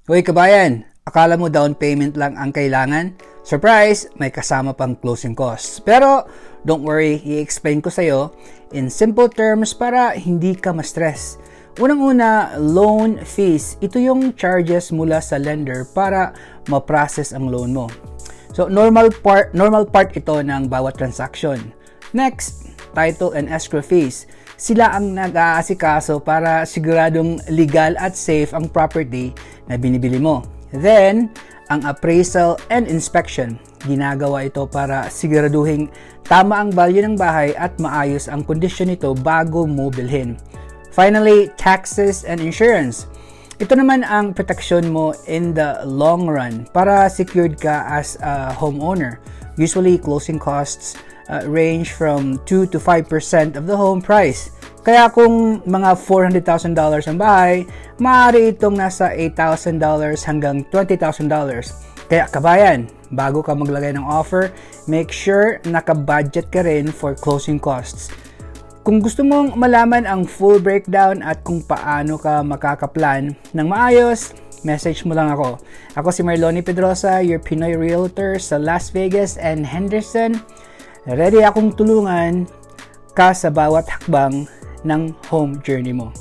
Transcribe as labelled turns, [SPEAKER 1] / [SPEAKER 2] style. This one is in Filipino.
[SPEAKER 1] Hoy kabayan, akala mo down payment lang ang kailangan? Surprise! May kasama pang closing costs. Pero don't worry, i-explain ko sa'yo in simple terms para hindi ka ma-stress. Unang-una, loan fees. Ito yung charges mula sa lender para ma-process ang loan mo. So normal part ito ng bawat transaction. Next, title and escrow fees. Sila ang nag-aasikaso para siguradong legal at safe ang property na binibili mo. Then, ang appraisal and inspection. Ginagawa ito para siguraduhin tama ang value ng bahay at maayos ang kondisyon nito bago mo bilhin. Finally, taxes and insurance. Ito naman ang proteksyon mo in the long run para secured ka as a homeowner. Usually, closing costs range from 2 to 5% of the home price. Kaya kung mga $400,000 ang bahay, maaari itong nasa $8,000 hanggang $20,000. Kaya kabayan, bago ka maglagay ng offer, make sure naka-budget ka rin for closing costs. Kung gusto mong malaman ang full breakdown at kung paano ka makakaplan ng maayos, message mo lang ako. Ako si Marloni Pedrosa, your Pinoy Realtor sa Las Vegas and Henderson. Ready akong tulungan ka sa bawat hakbang ng home journey mo.